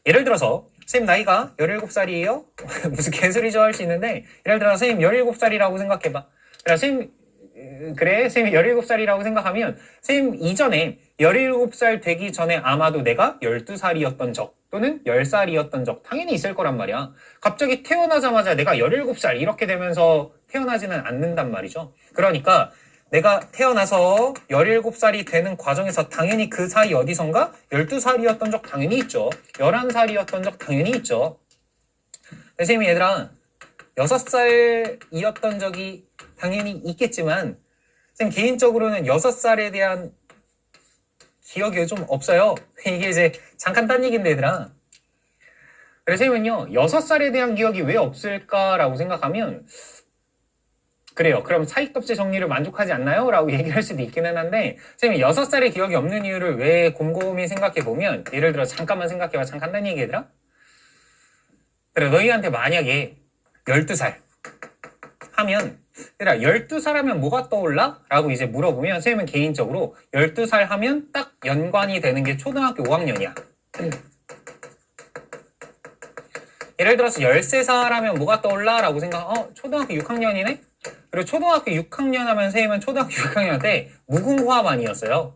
예를 들어서 선생님 나이가 17살이에요? 무슨 개소리죠 할 수 있는데 예를 들어서 선생님 17살이라고 생각해봐. 그래 선생님 그래 선생님이 17살이라고 생각하면 선생님 이전에 17살 되기 전에 아마도 내가 12살이었던 적 또는 10살이었던 적 당연히 있을 거란 말이야. 갑자기 태어나자마자 내가 17살 이렇게 되면서 태어나지는 않는단 말이죠. 그러니까 내가 태어나서 17살이 되는 과정에서 당연히 그 사이 어디선가 12살이었던 적 당연히 있죠. 11살이었던 적 당연히 있죠. 선생님이 얘들아 6살이었던 적이 당연히 있겠지만 선생님 개인적으로는 6살에 대한 기억이 좀 없어요. 이게 이제 잠깐 딴 얘기인데 얘들아. 그래서 선생님은요 6살에 대한 기억이 왜 없을까라고 생각하면 그래요. 그럼 사이값의 정리를 만족하지 않나요? 라고 얘기할 수도 있기는 한데 선생님이 6살의 기억이 없는 이유를 왜 곰곰이 생각해보면 예를 들어 잠깐만 생각해봐. 잠깐 딴 얘기 얘들아. 그래 너희한테 만약에 12살 하면 얘들아 12살 하면 뭐가 떠올라? 라고 이제 물어보면 선생님은 개인적으로 12살 하면 딱 연관이 되는 게 초등학교 5학년이야. 예를 들어서 13살 하면 뭐가 떠올라? 라고 초등학교 6학년이네? 그리고 초등학교 6학년 하면 선생님은 초등학교 6학년 때 무궁화반이었어요.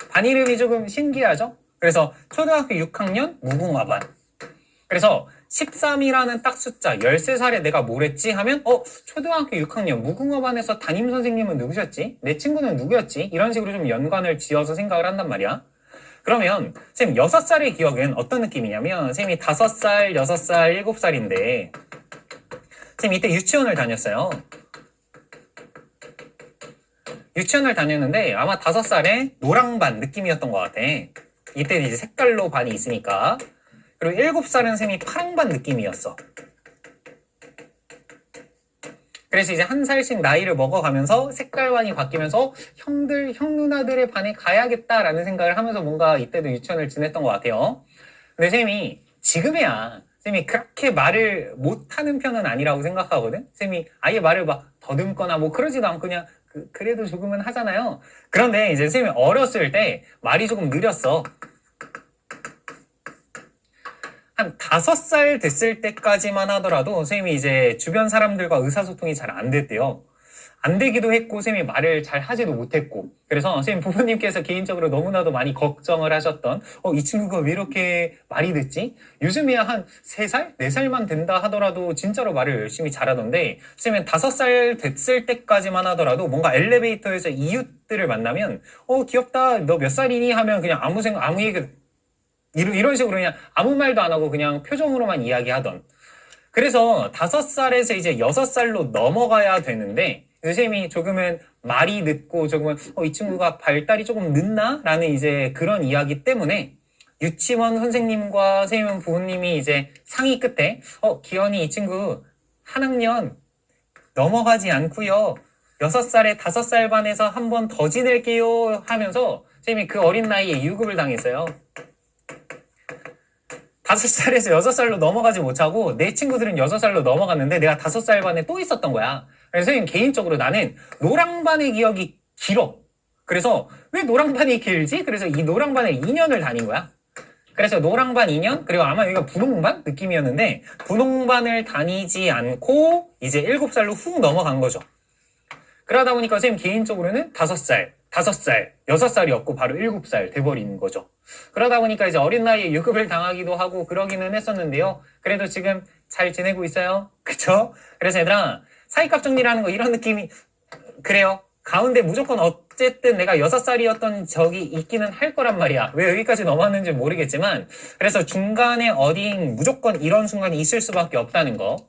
반 이름이 조금 신기하죠? 그래서 초등학교 6학년 무궁화반. 그래서 13이라는 딱 숫자 13살에 내가 뭘 했지? 하면 초등학교 6학년 무궁화반에서 담임선생님은 누구셨지? 내 친구는 누구였지? 이런 식으로 좀 연관을 지어서 생각을 한단 말이야. 그러면 선생님 6살의 기억은 어떤 느낌이냐면 선생님이 5살, 6살, 7살인데 선생님 이때 유치원을 다녔어요. 유치원을 다녔는데 아마 5살에 노랑반 느낌이었던 것 같아. 이때 이제 색깔로 반이 있으니까. 그리고 7살은 선생님이 파랑반 느낌이었어. 그래서 이제 한 살씩 나이를 먹어가면서 색깔반이 바뀌면서 형 누나들의 반에 가야겠다라는 생각을 하면서 뭔가 이때도 유치원을 지냈던 것 같아요. 근데 선생님이 지금이야. 선생님이 그렇게 말을 못하는 편은 아니라고 생각하거든? 선생님이 아예 말을 막 더듬거나 뭐 그러지도 않고 그냥 그래도 조금은 하잖아요. 그런데 이제 선생님이 어렸을 때 말이 조금 느렸어. 한 5살 됐을 때까지만 하더라도 선생님이 이제 주변 사람들과 의사소통이 잘 안 됐대요. 안 되기도 했고 선생님이 말을 잘 하지도 못했고 그래서 선생님 부모님께서 개인적으로 너무나도 많이 걱정을 하셨던 이 친구가 왜 이렇게 말이 늦지? 요즘이야 한 3살? 4살만 된다 하더라도 진짜로 말을 열심히 잘하던데 선생님은 5살 됐을 때까지만 하더라도 뭔가 엘리베이터에서 이웃들을 만나면 귀엽다 너 몇 살이니? 하면 그냥 아무 얘기 이런 식으로 그냥 아무 말도 안 하고 그냥 표정으로만 이야기하던. 그래서 5살에서 이제 6살로 넘어가야 되는데 선생님이 조금은 말이 늦고 조금은 이 친구가 발달이 조금 늦나? 라는 이제 그런 이야기 때문에 유치원 선생님과 선생님 부모님이 이제 상의 끝에 기현이 이 친구 한 학년 넘어가지 않고요. 6살에 5살 반에서 한 번 더 지낼게요 하면서 선생님이 그 어린 나이에 유급을 당했어요. 5살에서 6살로 넘어가지 못하고 내 친구들은 6살로 넘어갔는데 내가 5살 반에 또 있었던 거야. 그래서 선생님 개인적으로 나는 노랑반의 기억이 길어. 그래서 왜 노랑반이 길지? 그래서 이 노랑반에 2년을 다닌 거야. 그래서 노랑반 2년 그리고 아마 여기가 분홍반 느낌이었는데 분홍반을 다니지 않고 이제 7살로 훅 넘어간 거죠. 그러다 보니까 선생님 개인적으로는 5살, 6살이었고 바로 7살 돼버린 거죠. 그러다 보니까 이제 어린 나이에 유급을 당하기도 하고 그러기는 했었는데요. 그래도 지금 잘 지내고 있어요. 그쵸? 그래서 얘들아 사이값 정리라는 거 이런 느낌이 그래요. 가운데 무조건 어쨌든 내가 6살이었던 적이 있기는 할 거란 말이야. 왜 여기까지 넘어왔는지 모르겠지만 그래서 중간에 어딘 무조건 이런 순간이 있을 수밖에 없다는 거.